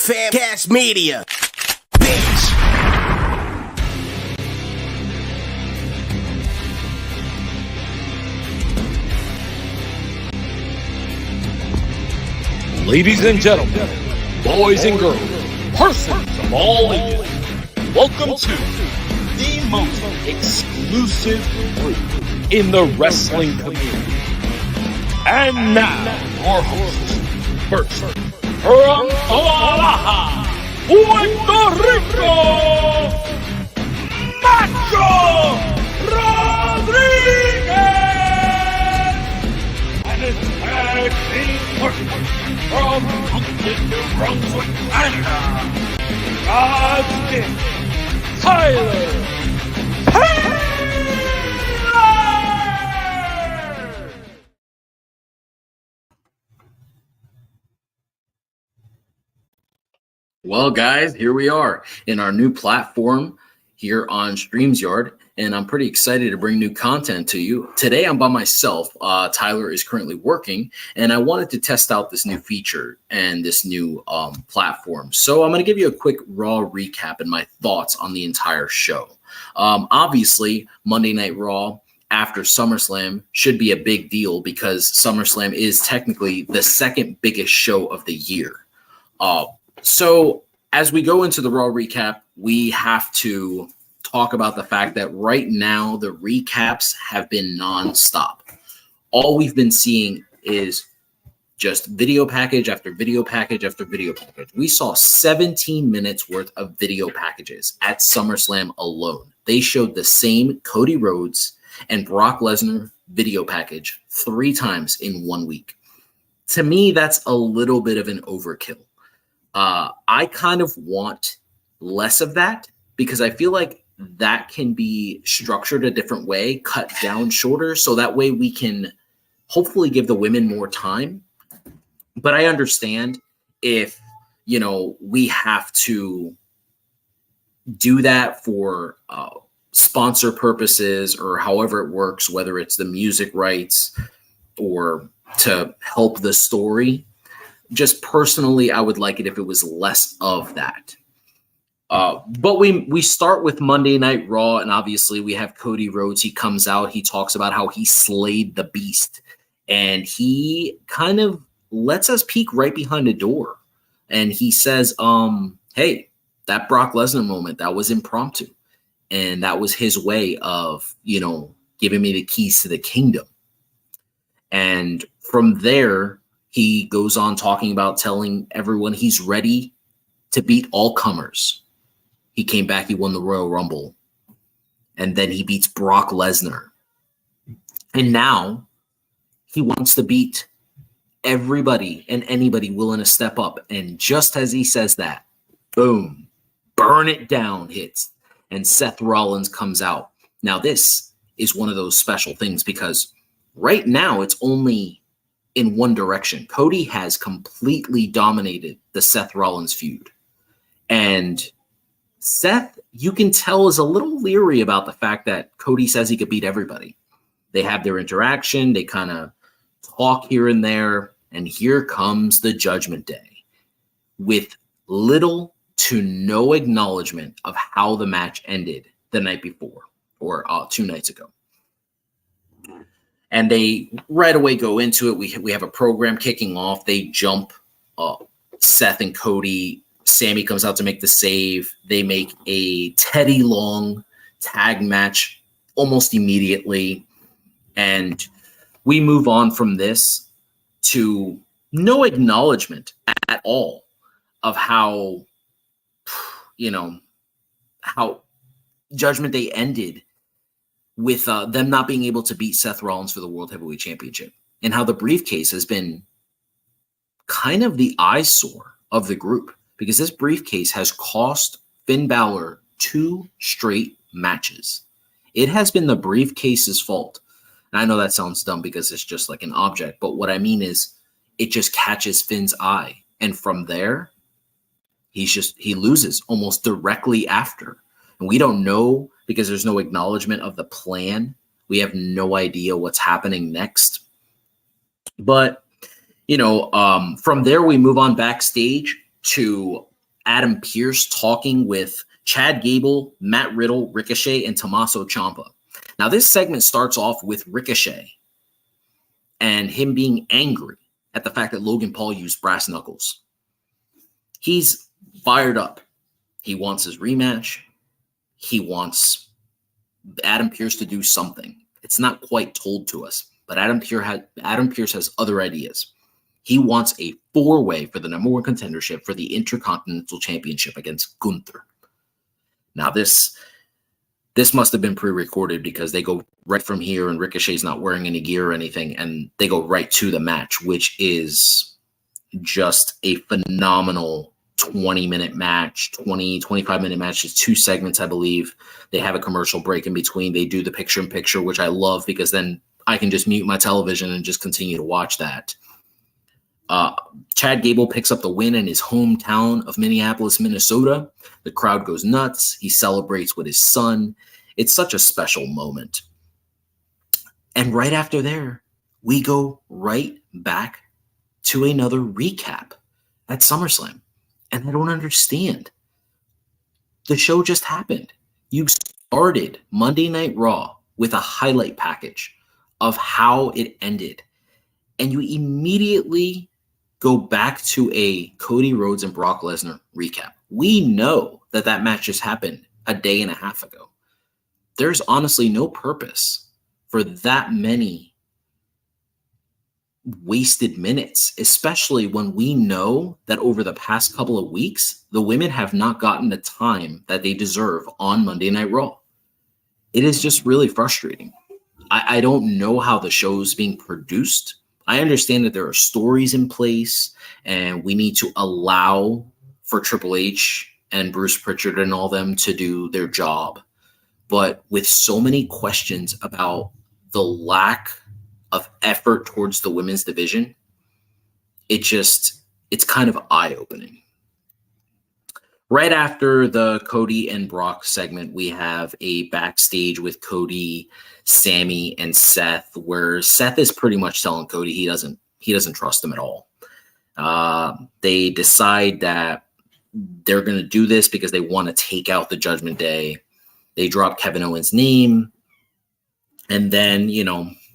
Famcast Media, bitch. Ladies and gentlemen, boys and girls, persons of all ages, welcome to the most exclusive group in the wrestling community. And now, your hosts, first, from Guadalajara, Puerto Rico, Macho Rodriguez, and his tag team partner from New Brunswick, Canada, God's gift, Tyler Taylor! Well, guys, here we are in our new platform here on StreamYard, and I'm pretty excited to bring new content to you. Today, I'm by myself. Tyler is currently working, and I wanted to test out this new feature and this new platform. So I'm going to give you a quick Raw recap and my thoughts on the entire show. Obviously, Monday Night Raw after SummerSlam should be a big deal because SummerSlam is technically the second biggest show of the year. So as we go into the Raw recap, we have to talk about the fact that right now the recaps have been nonstop. All we've been seeing is just video package after video package after video package. We saw 17 minutes worth of video packages at SummerSlam alone. They showed the same Cody Rhodes and Brock Lesnar video package 3 times in 1 week. To me, that's a little bit of an overkill. I kind of want less of that because I feel like that can be structured a different way, cut down shorter, so that way we can hopefully give the women more time. But I understand if, we have to do that for sponsor purposes or however it works, whether it's the music rights or to help the story. Just personally, I would like it if it was less of that. But we start with Monday Night Raw, and obviously we have Cody Rhodes. He comes out. He talks about how he slayed the beast, and he kind of lets us peek right behind the door. And he says, hey, that Brock Lesnar moment, that was impromptu. And that was his way of, giving me the keys to the kingdom. And from there, he goes on talking about telling everyone he's ready to beat all comers. He came back, he won the Royal Rumble, and then he beats Brock Lesnar. And now he wants to beat everybody and anybody willing to step up. And just as he says that, boom, burn it down hits. And Seth Rollins comes out. Now this is one of those special things because right now it's only in one direction. Cody has completely dominated the Seth Rollins feud. And Seth, you can tell, is a little leery about the fact that Cody says he could beat everybody. They have their interaction. They kind of talk here and there. And here comes the Judgment Day with little to no acknowledgement of how the match ended the night before or 2 nights ago. And they right away go into it. We have a program kicking off. They jump Seth and Cody. Sammy comes out to make the save. They make a Teddy Long tag match almost immediately. And we move on from this to no acknowledgement at all of how, how Judgment Day ended with them not being able to beat Seth Rollins for the World Heavyweight Championship, and how the briefcase has been kind of the eyesore of the group because this briefcase has cost Finn Balor 2 straight matches. It has been the briefcase's fault. And I know that sounds dumb because it's just like an object, but what I mean is it just catches Finn's eye. And from there, he loses almost directly after. And we don't know because there's no acknowledgement of the plan. We have no idea what's happening next. But, from there, we move on backstage to Adam Pearce talking with Chad Gable, Matt Riddle, Ricochet, and Tommaso Ciampa. Now, this segment starts off with Ricochet and him being angry at the fact that Logan Paul used brass knuckles. He's fired up. He wants his rematch. He wants Adam Pearce to do something. It's not quite told to us, but Adam Pearce has other ideas. He wants a 4-way for the number 1 contendership for the Intercontinental Championship against Gunther. Now, this must have been pre-recorded because they go right from here and Ricochet's not wearing any gear or anything, and they go right to the match, which is just a phenomenal 20-minute match, 25-minute match. It's 2 segments, I believe. They have a commercial break in between. They do the picture-in-picture, which I love because then I can just mute my television and just continue to watch that. Chad Gable picks up the win in his hometown of Minneapolis, Minnesota. The crowd goes nuts. He celebrates with his son. It's such a special moment. And right after there, we go right back to another recap at SummerSlam. And I don't understand. The show just happened. You started Monday Night Raw with a highlight package of how it ended. And you immediately go back to a Cody Rhodes and Brock Lesnar recap. We know that match just happened a day and a half ago. There's honestly no purpose for that many wasted minutes, especially when we know that over the past couple of weeks, the women have not gotten the time that they deserve on Monday Night Raw. It is just really frustrating. I don't know how the show is being produced. I understand that there are stories in place and we need to allow for Triple H and Bruce Pritchard and all them to do their job. But with so many questions about the lack of effort towards the women's division, it's kind of eye-opening. Right after the Cody and Brock segment, we have a backstage with Cody, Sammy, and Seth, where Seth is pretty much telling Cody he doesn't trust him at all. They decide that they're going to do this because they want to take out the Judgment Day. They drop Kevin Owens' name. And then,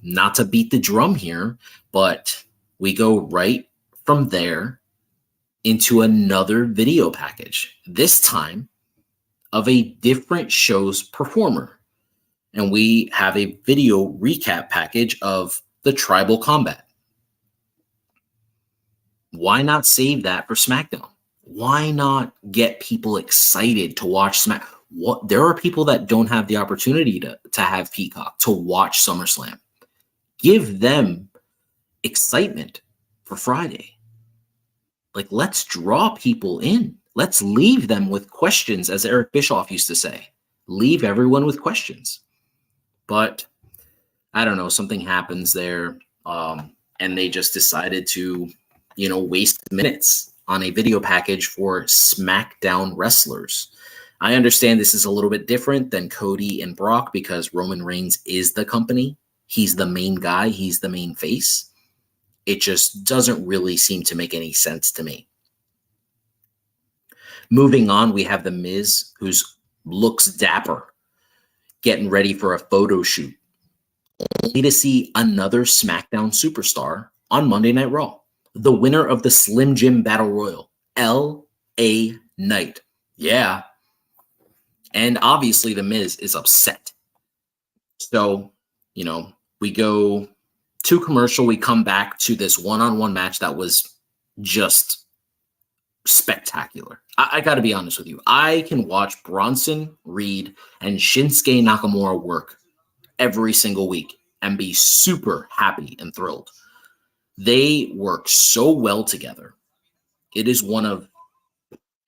not to beat the drum here, but we go right from there into another video package, this time of a different show's performer. And we have a video recap package of the Tribal Combat. Why not save that for SmackDown? Why not get people excited to watch SmackDown? There are people that don't have the opportunity to have Peacock, to watch SummerSlam. Give them excitement for Friday. Let's draw people in. Let's leave them with questions, as Eric Bischoff used to say. Leave everyone with questions. But I don't know, something happens there, and they just decided to, waste minutes on a video package for SmackDown wrestlers. I understand this is a little bit different than Cody and Brock because Roman Reigns is the company. He's the main guy. He's the main face. It just doesn't really seem to make any sense to me. Moving on, we have The Miz, who looks dapper, getting ready for a photo shoot, only to see another SmackDown superstar on Monday Night Raw, the winner of the Slim Jim Battle Royal, L.A. Knight. Yeah. And obviously The Miz is upset. So, we go to commercial. We come back to this one-on-one match that was just spectacular. I got to be honest with you. I can watch Bronson Reed and Shinsuke Nakamura work every single week and be super happy and thrilled. They work so well together. It's one of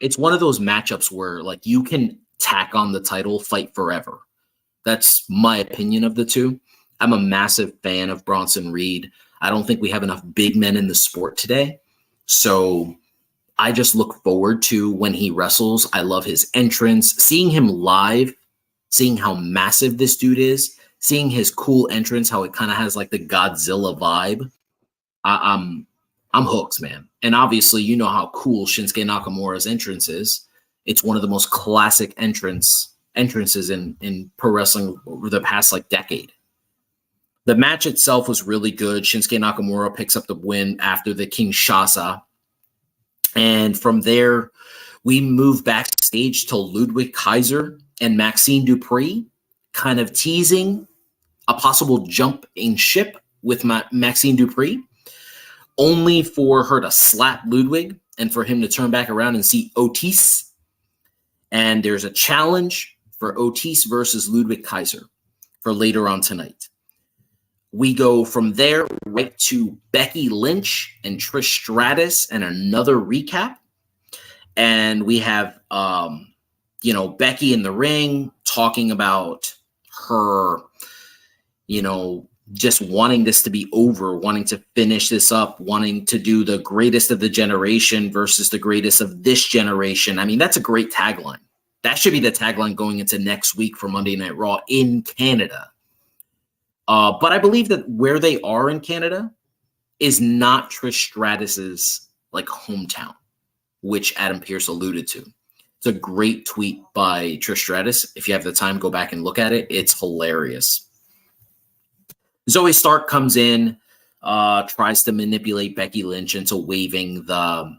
those matchups where you can tack on the title, fight forever. That's my opinion of the two. I'm a massive fan of Bronson Reed. I don't think we have enough big men in the sport today. So I just look forward to when he wrestles. I love his entrance. Seeing him live, seeing how massive this dude is, seeing his cool entrance, how it kind of has the Godzilla vibe. I'm I'm hooked, man. And obviously, you know how cool Shinsuke Nakamura's entrance is. It's one of the most classic entrances in pro wrestling over the past decade. The match itself was really good. Shinsuke Nakamura picks up the win after the Kinshasa. And from there, we move backstage to Ludwig Kaiser and Maxine Dupree, kind of teasing a possible jump in ship with Maxine Dupree, only for her to slap Ludwig and for him to turn back around and see Otis. And there's a challenge for Otis versus Ludwig Kaiser for later on tonight. We go from there right to Becky Lynch and Trish Stratus and another recap. And we have, Becky in the ring talking about her, just wanting this to be over, wanting to finish this up, wanting to do the greatest of the generation versus the greatest of this generation. I mean, that's a great tagline. That should be the tagline going into next week for Monday Night Raw in Canada. But I believe that where they are in Canada is not Trish Stratus's hometown, which Adam Pearce alluded to. It's a great tweet by Trish Stratus. If you have the time, go back and look at it. It's hilarious. Zoe Stark comes in, tries to manipulate Becky Lynch into waving the,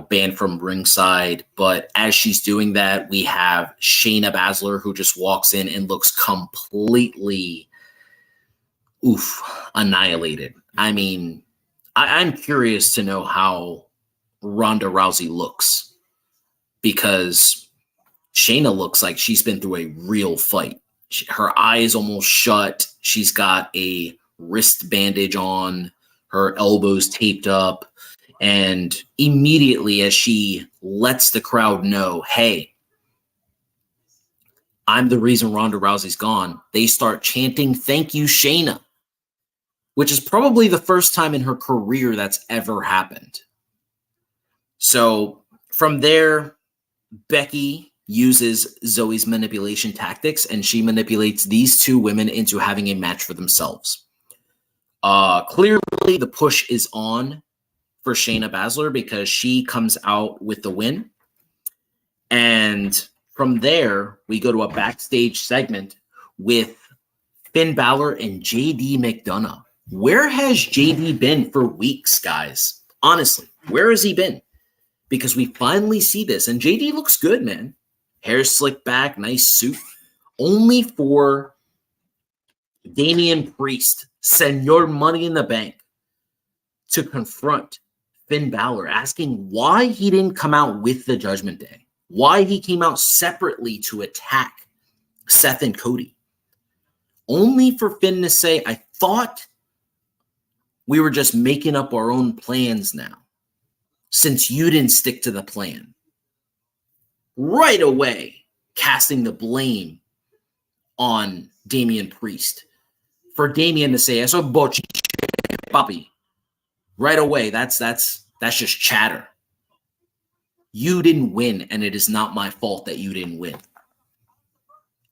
ban from ringside. But as she's doing that, we have Shayna Baszler, who just walks in and looks completely annihilated. I mean, I'm curious to know how Ronda Rousey looks, because Shayna looks like she's been through a real fight. Her eye is almost shut. She's got a wrist bandage on, her elbows taped up. And immediately as she lets the crowd know, hey, I'm the reason Ronda Rousey's gone, they start chanting, "Thank you, Shayna," which is probably the first time in her career that's ever happened. So from there, Becky uses Zoe's manipulation tactics, and she manipulates these two women into having a match for themselves. Clearly, the push is on for Shayna Baszler because she comes out with the win. And from there, we go to a backstage segment with Finn Balor and JD McDonough. Where has JD been for weeks, guys? Honestly, where has he been? Because we finally see this, and JD looks good, man. Hair slicked back, nice suit. Only for Damian Priest, Senor Money in the Bank, to confront Finn Balor, asking why he didn't come out with the Judgment Day, why he came out separately to attack Seth and Cody. Only for Finn to say, I thought we were just making up our own plans now, since you didn't stick to the plan. Right away, casting the blame on Damian Priest. For Damian to say, "Eso boche, papi." Right away, that's just chatter. You didn't win, and it is not my fault that you didn't win.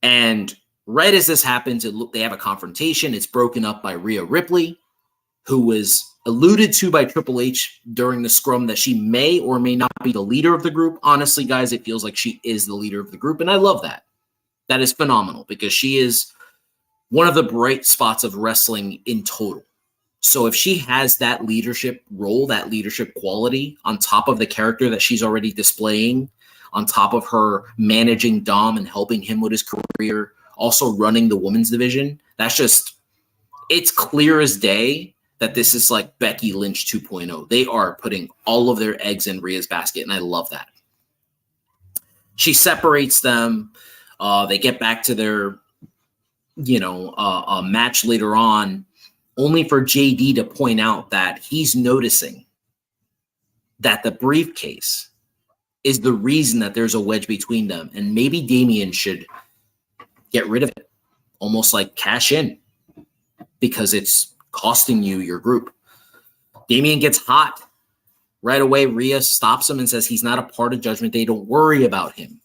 And right as this happens, they have a confrontation. It's broken up by Rhea Ripley, who was alluded to by Triple H during the scrum that she may or may not be the leader of the group. Honestly, guys, it feels like she is the leader of the group, and I love that. That is phenomenal because she is one of the bright spots of wrestling in total. So if she has that leadership role, that leadership quality on top of the character that she's already displaying, on top of her managing Dom and helping him with his career, also running the women's division, it's clear as day that this is like Becky Lynch 2.0. They are putting all of their eggs in Rhea's basket, and I love that. She separates them. They get back to their, match later on, only for JD to point out that he's noticing that the briefcase is the reason that there's a wedge between them, and maybe Damian should get rid of it, almost like cash in, because it's costing you your group. Damian gets hot. Right away, Rhea stops him and says he's not a part of Judgment Day. Don't worry about him.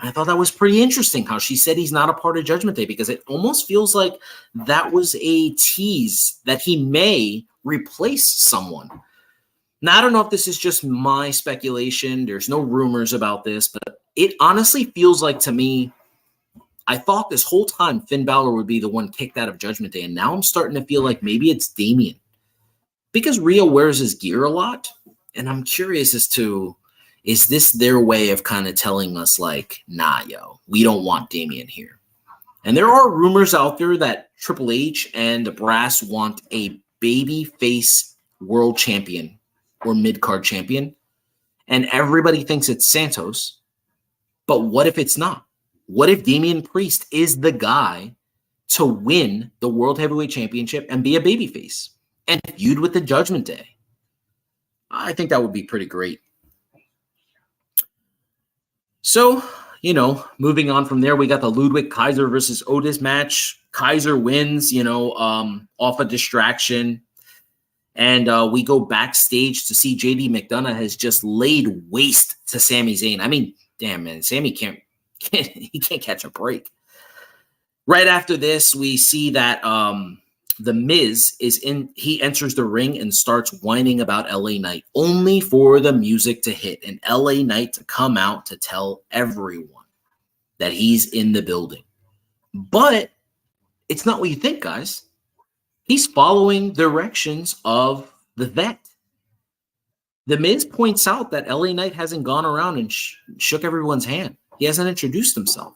I thought that was pretty interesting how she said he's not a part of Judgment Day, because it almost feels like that was a tease that he may replace someone. Now, I don't know if this is just my speculation. There's no rumors about this, but it honestly feels like to me, I thought this whole time Finn Balor would be the one kicked out of Judgment Day, and now I'm starting to feel like maybe it's Damian. Because Rio wears his gear a lot, and I'm curious as to, is this their way of kind of telling us like, nah, yo, we don't want Damian here. And there are rumors out there that Triple H and the Brass want a baby face world champion or mid-card champion, and everybody thinks it's Santos. But what if it's not? What if Damian Priest is the guy to win the World Heavyweight Championship and be a babyface and feud with the Judgment Day? I think that would be pretty great. So, moving on from there, we got the Ludwig Kaiser versus Otis match. Kaiser wins, off a distraction. And we go backstage to see JD McDonough has just laid waste to Sami Zayn. I mean, damn, man, Sami can't catch a break. Right after this, we see that the Miz he enters the ring and starts whining about LA Knight, only for the music to hit and LA Knight to come out to tell everyone that he's in the building. But it's not what you think, guys. He's following directions of the vet. The Miz points out that LA Knight hasn't gone around and shook everyone's hand. He hasn't introduced himself.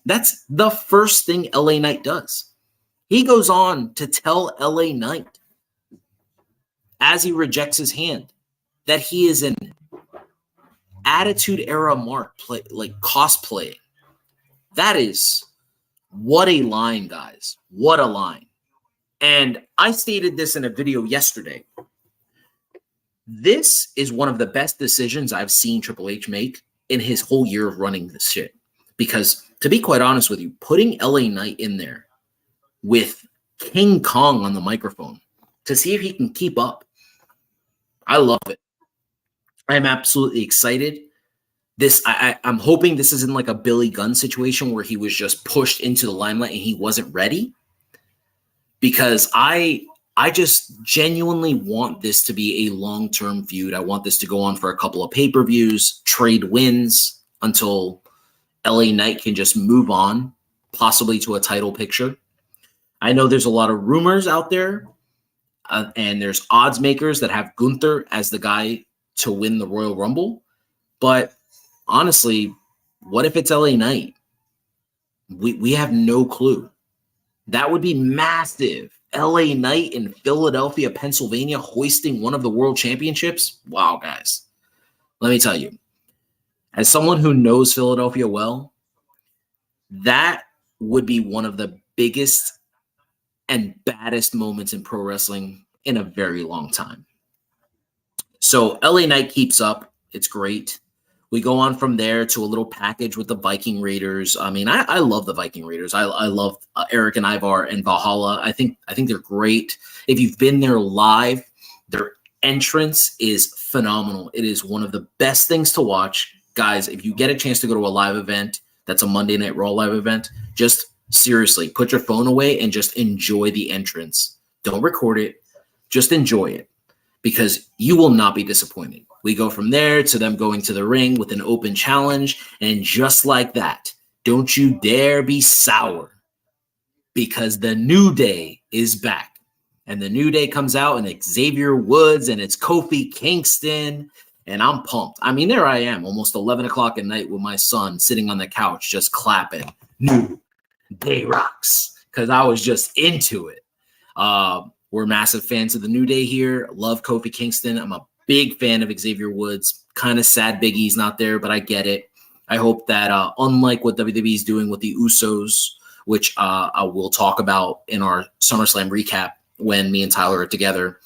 That's the first thing LA Knight does. He goes on to tell LA Knight, as he rejects his hand, that he is an Attitude Era mark, cosplaying. That is, what a line, guys. What a line. And I stated this in a video yesterday. This is one of the best decisions I've seen Triple H make in his whole year of running this shit. Because, to be quite honest with you, putting LA Knight in there with King Kong on the microphone to see if he can keep up, I love it. I'm absolutely excited. I'm hoping this isn't like a Billy Gunn situation where he was just pushed into the limelight and he wasn't ready. Because I just genuinely want this to be a long-term feud. I want this to go on for a couple of pay-per-views, trade wins until LA Knight can just move on, possibly to a title picture. I know there's a lot of rumors out there, and there's odds makers that have Gunther as the guy to win the Royal Rumble. But honestly, what if it's LA Knight? We have no clue. That would be massive. LA Knight in Philadelphia, Pennsylvania, hoisting one of the world championships. Wow, guys. Let me tell you, as someone who knows Philadelphia well, that would be one of the biggest and baddest moments in pro wrestling in a very long time. So LA Knight keeps up. It's great. We go on from there to a little package with the Viking Raiders. I mean, I love the Viking Raiders. I love Eric and Ivar and Valhalla. I think they're great. If you've been there live, their entrance is phenomenal. It is one of the best things to watch. Guys, if you get a chance to go to a live event, that's a Monday Night Raw live event, just seriously put your phone away and just enjoy the entrance. Don't record it. Just enjoy it because you will not be disappointed. We go from there to them going to the ring with an open challenge. And just like that, don't you dare be sour because the New Day is back. And the New Day comes out and Xavier Woods and it's Kofi Kingston. And I'm pumped. I mean, there I am, almost 11 o'clock at night with my son sitting on the couch just clapping. New Day rocks because I was just into it. We're massive fans of the New Day here. Love Kofi Kingston. I'm a big fan of Xavier Woods. Kind of sad Big E's not there, but I get it. I hope that unlike what WWE is doing with the Usos, which I will talk about in our SummerSlam recap when me and Tyler are together,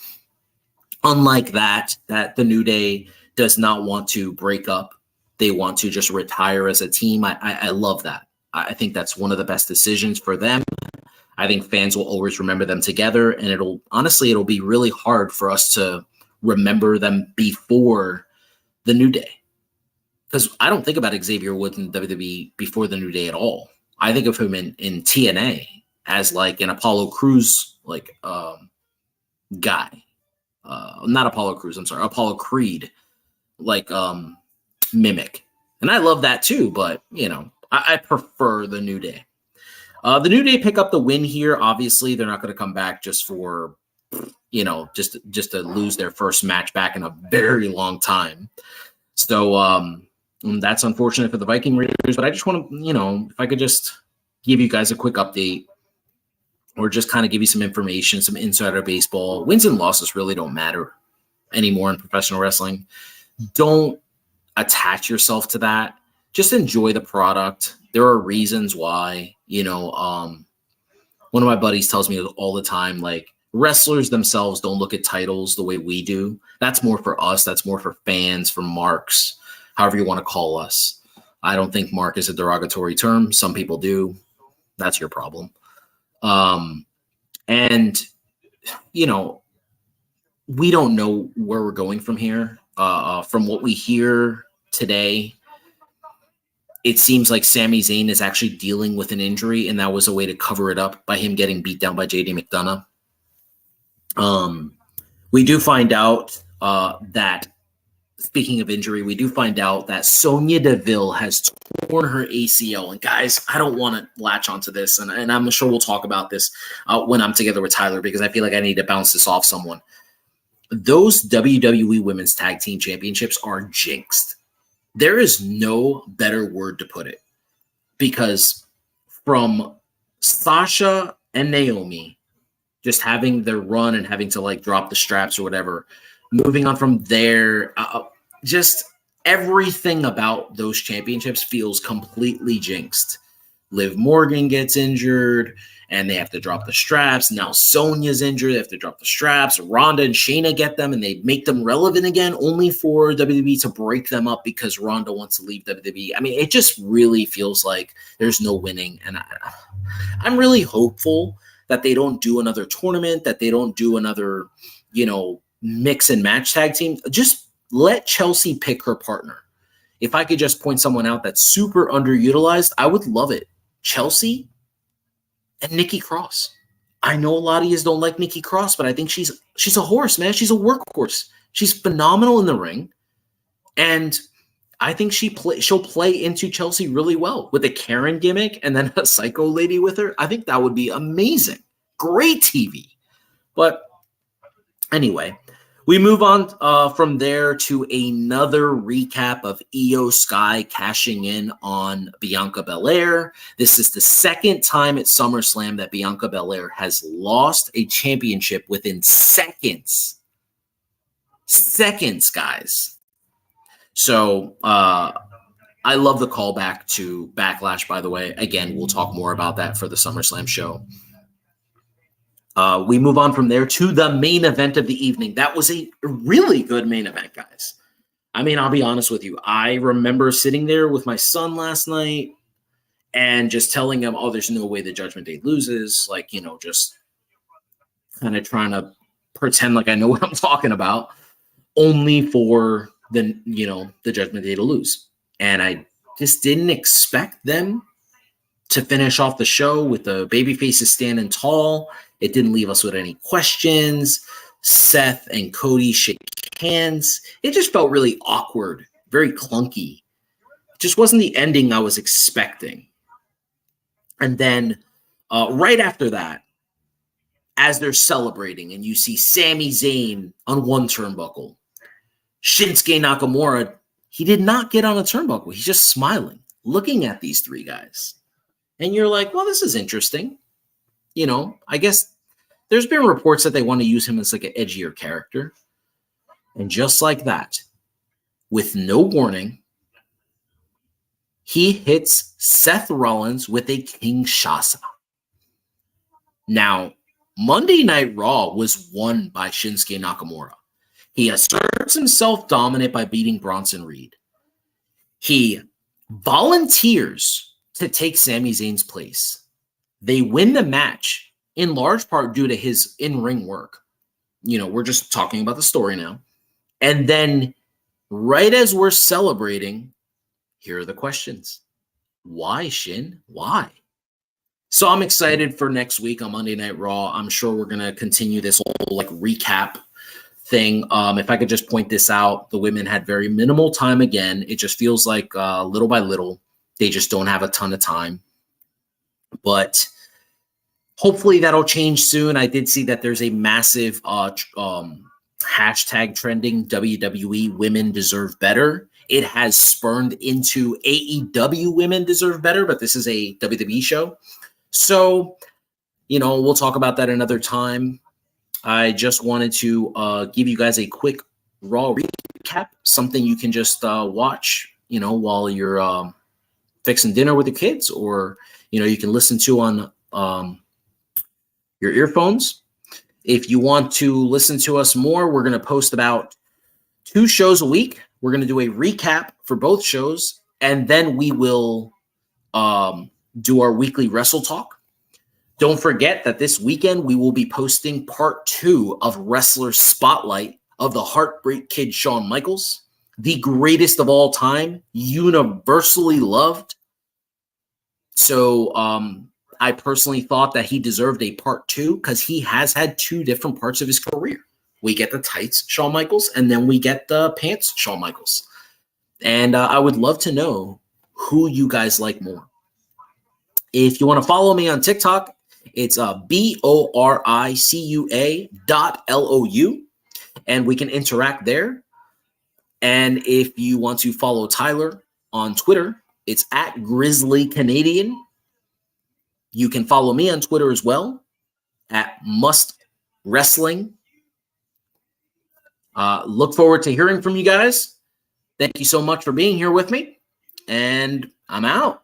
unlike that the New Day does not want to break up. They want to just retire as a team. I love that. I think that's one of the best decisions for them. I think fans will always remember them together, and it'll be really hard for us to remember them before the New Day. Because I don't think about Xavier Woods in WWE before the New Day at all. I think of him in TNA as like an Apollo Crews guy. not Apollo Crews, I'm sorry, Apollo Creed, like mimic. And I love that too, but I prefer the New Day. The New Day pick up the win here. Obviously, they're not going to come back just for, just to lose their first match back in a very long time. So that's unfortunate for the Viking Raiders, but I just want to, if I could just give you guys a quick update or just kind of give you some information, some insider baseball. Wins and losses really don't matter anymore in professional wrestling. Don't attach yourself to that. Just enjoy the product. There are reasons why, one of my buddies tells me all the time, like, wrestlers themselves don't look at titles the way we do. That's more for us. That's more for fans, for marks, however you want to call us. I don't think mark is a derogatory term. Some people do. That's your problem. And we don't know where we're going from here. From what we hear today, it seems like Sami Zayn is actually dealing with an injury, and that was a way to cover it up by him getting beat down by JD McDonough. We do find out that, speaking of injury, we do find out that Sonya Deville has torn her ACL. And guys, I don't want to latch onto this, and I'm sure we'll talk about this when I'm together with Tyler, because I feel like I need to bounce this off someone. Those WWE Women's Tag Team Championships are jinxed. There is no better word to put it, because from Sasha and Naomi just having their run and having to like drop the straps or whatever, moving on from there, just everything about those championships feels completely jinxed. Liv Morgan gets injured and they have to drop the straps. Now Sonya's injured. They have to drop the straps. Ronda and Shayna get them and they make them relevant again, only for WWE to break them up because Ronda wants to leave WWE. I mean, it just really feels like there's no winning. And I'm really hopeful that they don't do another tournament, that they don't do another, mix and match tag team. Just let Chelsea pick her partner. If I could just point someone out that's super underutilized, I would love it. Chelsea and Nikki Cross. I know a lot of you don't like Nikki Cross, but I think she's a horse, man. She's a workhorse. She's phenomenal in the ring. And I think she'll play into Chelsea really well with a Karen gimmick and then a psycho lady with her. I think that would be amazing. Great TV. But anyway, we move on from there to another recap of Io Sky cashing in on Bianca Belair. This is the second time at SummerSlam that Bianca Belair has lost a championship within seconds. Seconds, guys. So I love the callback to Backlash, by the way. Again, we'll talk more about that for the SummerSlam show. We move on from there to the main event of the evening. That was a really good main event, guys. I mean, I'll be honest with you. I remember sitting there with my son last night and just telling him, oh, there's no way the Judgment Day loses. Like, just kind of trying to pretend like I know what I'm talking about, only for the Judgment Day to lose. And I just didn't expect them to finish off the show with the babyfaces standing tall. It didn't leave us with any questions. Seth and Cody shake hands. It just felt really awkward, very clunky. It just wasn't the ending I was expecting. And then right after that, as they're celebrating and you see Sami Zayn on one turnbuckle, Shinsuke Nakamura, he did not get on a turnbuckle. He's just smiling, looking at these three guys. And you're like, well, this is interesting. I guess there's been reports that they want to use him as like an edgier character. And just like that, with no warning, he hits Seth Rollins with a Kinshasa. Now, Monday Night Raw was won by Shinsuke Nakamura. He asserts himself dominant by beating Bronson Reed. He volunteers to take Sami Zayn's place. They win the match in large part due to his in-ring work. We're just talking about the story now. And then right as we're celebrating, here are the questions. Why, Shin? Why? So I'm excited for next week on Monday Night Raw. I'm sure we're going to continue this whole recap thing. If I could just point this out, the women had very minimal time again. It just feels like little by little, they just don't have a ton of time. But hopefully that'll change soon. I did see that there's a massive hashtag trending WWE Women Deserve Better. It has spurned into AEW Women Deserve Better, but this is a WWE show. So, we'll talk about that another time. I just wanted to give you guys a quick Raw recap, something you can just watch, while you're fixing dinner with the kids, or, you can listen to on your earphones. If you want to listen to us more, we're going to post about 2 shows a week. We're going to do a recap for both shows, and then we will do our weekly Wrestle Talk. Don't forget that this weekend we will be posting part 2 of Wrestler Spotlight of the Heartbreak Kid Shawn Michaels, the greatest of all time, universally loved. So I personally thought that he deserved a part 2 because he has had 2 different parts of his career. We get the tights Shawn Michaels, and then we get the pants Shawn Michaels. And I would love to know who you guys like more. If you want to follow me on TikTok, it's BORICUA.LOU, and we can interact there. And if you want to follow Tyler on Twitter, it's at Grizzly Canadian. You can follow me on Twitter as well at Must Wrestling. Look forward to hearing from you guys. Thank you so much for being here with me, and I'm out.